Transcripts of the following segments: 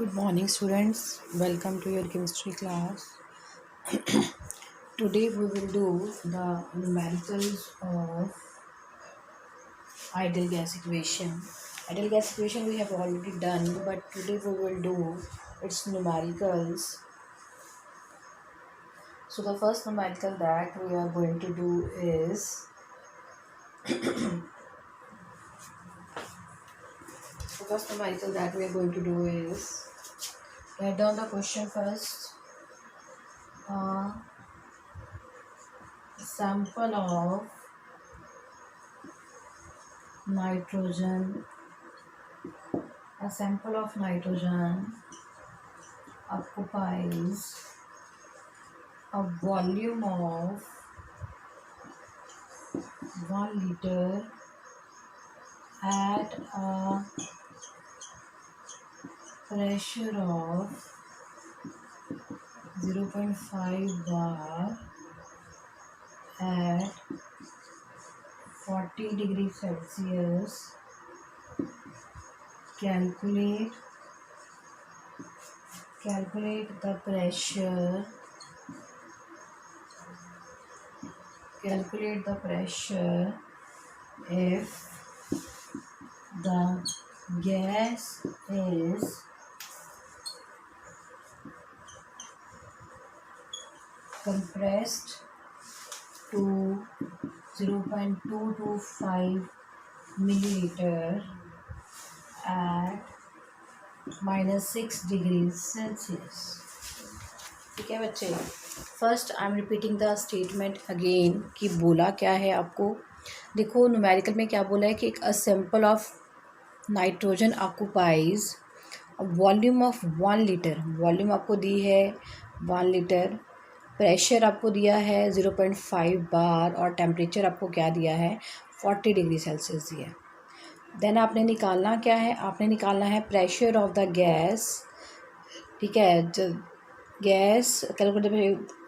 Good morning, students. Welcome to your chemistry class. Today we will do the numericals of ideal gas equation. Ideal gas equation we have already done, but today we will do its numericals. So the first numerical that we are going to do is write down the question first. Sample of nitrogen. A sample of nitrogen occupies a volume of 1 liter at a pressure of 0.5 bar at 40 degrees Celsius. Calculate the pressure. Calculate the pressure if the gas is compressed to 0.225 milliliter at -6 degrees Celsius. ठीक है बच्चे, first I am repeating the statement again कि बोला क्या है आपको. देखो numerical में क्या बोला है कि एक sample of nitrogen occupies volume of 1 litre. Volume आपको दी है 1 लीटर. प्रेशर आपको दिया है 0.5 बार और टेम्परेचर आपको क्या दिया है 40 डिग्री सेल्सियस दिया है. देन आपने निकालना क्या है, आपने निकालना है प्रेशर ऑफ द गैस. ठीक है, gas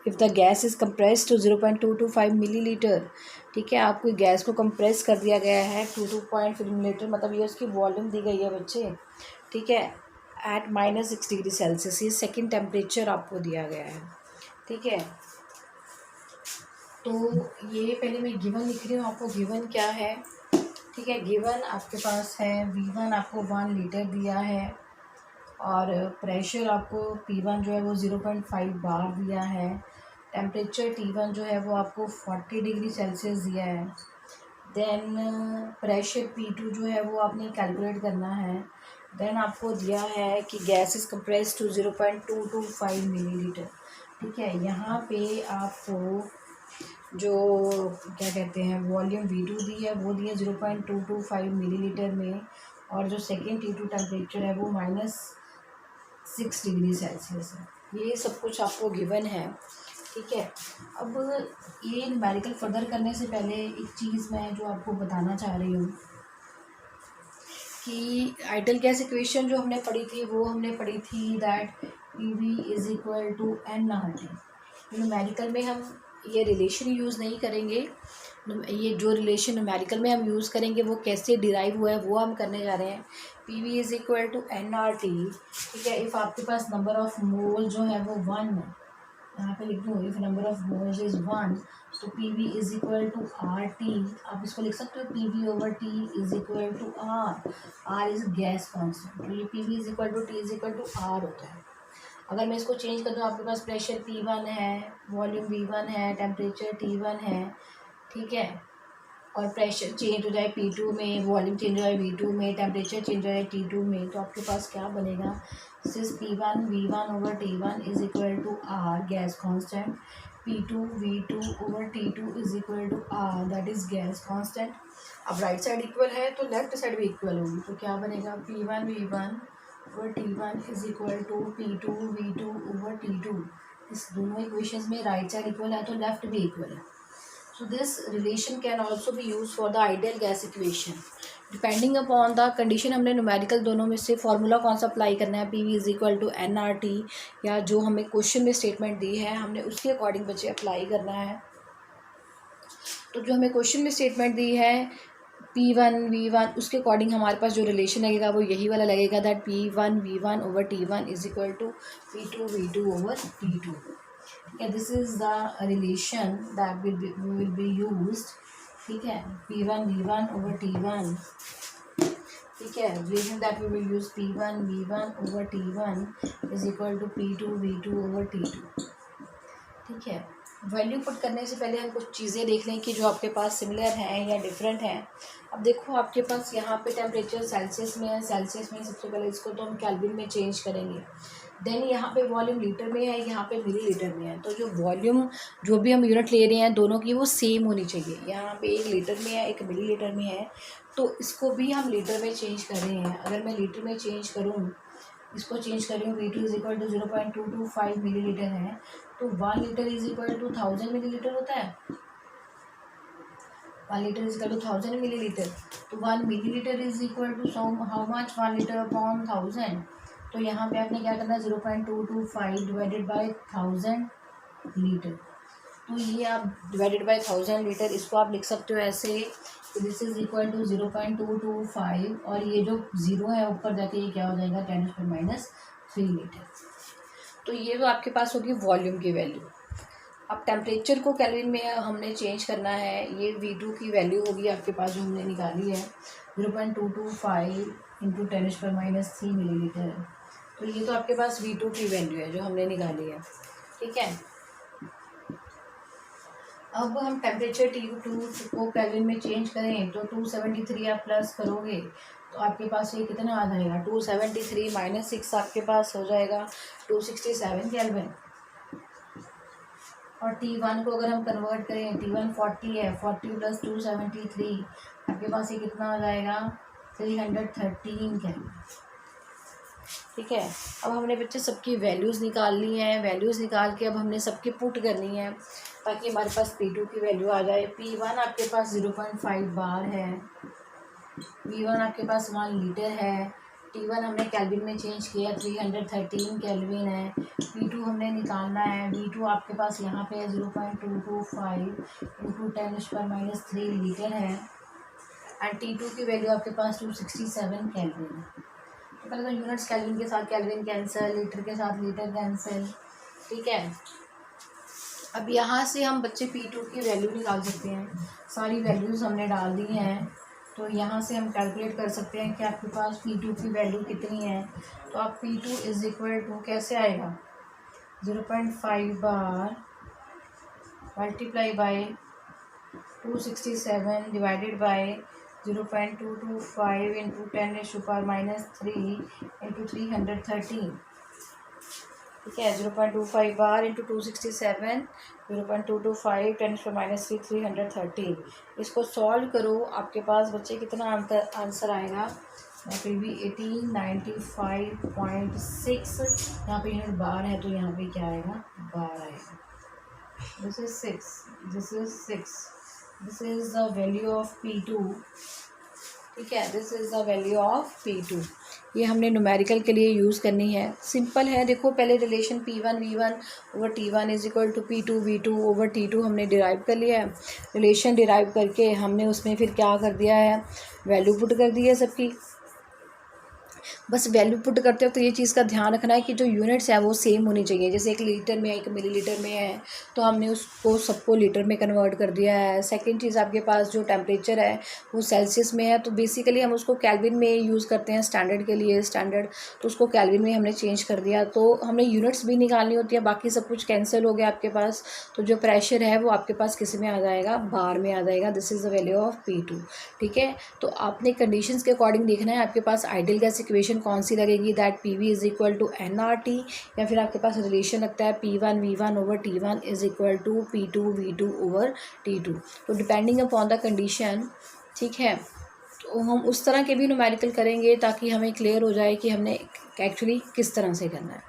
if the gas is compress to 0.225 millilitre. ठीक है, आपको गैस को कंप्रेस कर दिया गया है 2.5 मिलीलीटर, मतलब ये उसकी वॉल्यूम दी गई है बच्चे. ठीक है, एट -6 डिग्री सेल्सियस ये सेकेंड टेम्परेचर आपको दिया गया है. ठीक है, तो ये पहले मैं गिवन लिख रही हूँ आपको. गिवन क्या है, ठीक है, गिवन आपके पास है V1 आपको 1 लीटर दिया है और प्रेशर आपको P1 जो है वो 0.5 बार दिया है. टेम्परेचर T1 जो है वो आपको 40 डिग्री सेल्सियस दिया है. देन प्रेशर P2 जो है वो आपने कैलकुलेट करना है. देन आपको दिया है कि gas is compress to 0.225 millilitre. ठीक है, यहाँ पे आपको जो क्या कहते हैं वॉल्यूम V2 दी है वो दी है 0.225 मिलीलीटर में, और जो सेकेंड T2 टेम्परेचर है वो -6 डिग्री सेल्सियस है. ये सब कुछ आपको गिवन है. ठीक है, अब ये न्यूमेरिकल फर्दर करने से पहले एक चीज़ मैं जो आपको बताना चाह रही हूँ कि आइडियल गैस इक्वेशन जो हमने पढ़ी थी वो हमने पढ़ी थी that PV is equal to nRT. Numerical में हम ये रिलेशन यूज़ नहीं करेंगे. ये जो रिलेशन न्यूमेरिकल में हम यूज़ करेंगे वो कैसे डिराइव हुआ है वो हम करने जा रहे हैं. PV is equal to nRT. ठीक है, इफ़ आपके पास नंबर ऑफ मोल जो है वो 1 है, यहाँ पे लिख दूँ if number of moles is 1 तो PV is equal to RT. आप इसको लिख सकते हो PV/T is equal to R is gas constant. तो ये PV is equal to T is equal to R होता है. अगर मैं इसको चेंज कर दूँ, आपके पास प्रेशर P1 है, वॉल्यूम V1 है, टेम्परेचर T1 है. ठीक है, और प्रेशर चेंज हो जाए P2 में, वॉल्यूम चेंज हो जाए V2 में, टेम्परेचर चेंज हो जाए T2 में, तो आपके पास क्या बनेगा सिस P1 V1/T1 is equal to R gas constant. P2 V2 over T2 is equal to R that is gas constant. अब राइट साइड इक्वल है तो लेफ्ट साइड भी इक्वल होगी, तो क्या बनेगा P1 V1 over T1 is equal to P2 V2 over T2. इस दोनों इक्वेशंस में राइट साइड इक्वल है तो लेफ्ट भी इक्वल है. So this relation can also be used for the ideal gas equation. Depending upon the condition हमने numerical दोनों में से फार्मूला कौन सा अप्लाई करना है, PV is equal to nRT, या जो हमें क्वेश्चन में स्टेटमेंट दी है हमने उसके अकॉर्डिंग बच्चे अप्लाई करना है. तो जो हमें क्वेश्चन में स्टेटमेंट दी है P1 V1 उसके अकॉर्डिंग हमारे पास जो रिलेशन लगेगा वो यही वाला लगेगा, that P1 V1 over T1 is equal to P2 V2 over T2। ठीक है, this is the relation that will be used. ठीक है, P1 V1 ओवर T1। ठीक है, relation that we will use P1 V1 over T1 is equal to P2 V2 over T2। ठीक है, value put करने से पहले हम कुछ चीज़ें देख लें कि जो आपके पास सिमिलर हैं या डिफरेंट हैं। अब देखो आपके पास यहाँ पे टेम्परेचर सेल्सियस में है, सेल्सियस में सबसे पहले इसको तो हम केल्विन में चेंज करेंगे। देन यहाँ पे वॉल्यूम लीटर में है, यहाँ पे मिलीलीटर में है। तो जो वॉल्यूम जो भी हम यूनिट ले रहे हैं दोनों की वो सेम होनी चाहिए। यहाँ पे एक लीटर में है, एक मिलीलीटर में है, तो इसको भी हम लीटर में चेंज कर रहे हैं। अगर मैं लीटर में चेंज करूँ, इसको चेंज कर रही हूँ, V2 is equal to 0.225 millilitre है, तो 1 litre is equal to 1000 millilitre होता है। 1 litre is equal to 1000 millilitre, तो 1 millilitre is equal to how much 1 litre upon 1000। तो यहाँ पे आपने क्या करना है, 0.225 डिवाइडेड बाई 1000 लीटर। तो ये आप डिवाइडेड बाई 1000 लीटर, इसको आप लिख सकते हो ऐसे, दिस इज इक्वल टू 0.225 और ये जो ज़ीरो है ऊपर जाके ये क्या हो जाएगा, 10⁻³ लीटर। तो ये तो आपके पास होगी वॉल्यूम की वैल्यू। अब टेम्परेचर को केल्विन में हमने चेंज करना है। ये V2 की वैल्यू होगी आपके पास जो हमने निकाली है, 0.225 इंटू 10⁻³ मिलीलीटर। तो ये तो आपके पास V2 की वैल्यू है जो हमने निकाली है। ठीक है, अब हम टेम्परेचर T2 को केल्विन में चेंज करें तो 273 आप प्लस करोगे तो आपके पास ये कितना आ जाएगा, 273 माइनस 6 आपके पास हो जाएगा 267 केल्विन। और T1 को अगर हम कन्वर्ट करें, T1 40 है, 40 प्लस 273 आपके पास ये कितना हो जाएगा, 313 केल्विन। ठीक है, अब हमने बच्चे सबकी वैल्यूज़ निकाल ली हैं। वैल्यूज़ निकाल के अब हमने सबकी पुट करनी है ताकि हमारे पास P2 की वैल्यू आ जाए। P1 आपके पास 0.5 बार है, V1 आपके पास 1 लीटर है, T1 हमने केल्विन में चेंज किया 313 केल्विन है, P2 हमने निकालना है। V2 आपके पास यहाँ पे 0.225 इंटू 10⁻³ लीटर है एंड T2 की वैल्यू आपके पास 267 केल्विन है। तो पहले तो यूनिट्स केल्विन के साथ केल्विन कैंसिल, लीटर के साथ लीटर कैंसिल। ठीक है, अब यहाँ से हम बच्चे P2 की वैल्यू निकाल सकते हैं। सारी वैल्यूज़ हमने डाल दी हैं, तो यहाँ से हम कैलकुलेट कर सकते हैं कि आपके पास P2 की वैल्यू कितनी है। तो आप P2 इज इक्वल टू कैसे आएगा, 0.5 बार multiply by 267 divided by 0.225 into 10⁻³ into 313। ठीक है, 0.25 बार इंटू 267, 0.225 10⁻³ 313। इसको सॉल्व करो, आपके पास बच्चे कितना आंसर आएगा, दैट विल बी 1895.6। यहाँ पे यूनिट बार है तो यहाँ पे क्या आएगा, बार आएगा। This is 6, this is 6, this is the value of P2। ठीक है, this is the value of P2। ये हमने न्यूमेरिकल के लिए यूज़ करनी है। सिंपल है, देखो पहले relation P1 V1 over T1 is equal to P2 V2 over T2 हमने डिराइव कर लिया है। रिलेशन डिराइव करके हमने उसमें फिर क्या कर दिया है, वैल्यू पुट कर दी है सबकी। बस वैल्यू पुट करते हो तो ये चीज़ का ध्यान रखना है कि जो यूनिट्स हैं वो सेम होनी चाहिए। जैसे एक लीटर में है, एक मिलीलीटर में है, तो हमने उसको सबको लीटर में कन्वर्ट कर दिया है। सेकंड चीज़, आपके पास जो टेम्परेचर है वो सेल्सियस में है, तो बेसिकली हम उसको केल्विन में यूज़ करते हैं स्टैंडर्ड के लिए, स्टैंडर्ड, तो उसको केल्विन में हमने चेंज कर दिया। तो हमने यूनिट्स भी निकालनी होती है, बाकी सब कुछ कैंसिल हो गया आपके पास। तो जो प्रेशर है वो आपके पास किस में आ जाएगा, बार में आ जाएगा। This is the value of P2। ठीक है, तो आपने कंडीशंस के अकॉर्डिंग देखना है आपके पास आइडियल गैस इक्वेशन कौन सी लगेगी, that PV is equal to NRT, या फिर आपके पास रिलेशन लगता है P1 V1 over T1 is equal to P2 V2 over T2। तो डिपेंडिंग अपॉन द कंडीशन, ठीक है, तो हम उस तरह के भी न्यूमेरिकल करेंगे ताकि हमें क्लियर हो जाए कि हमने एक्चुअली किस तरह से करना है।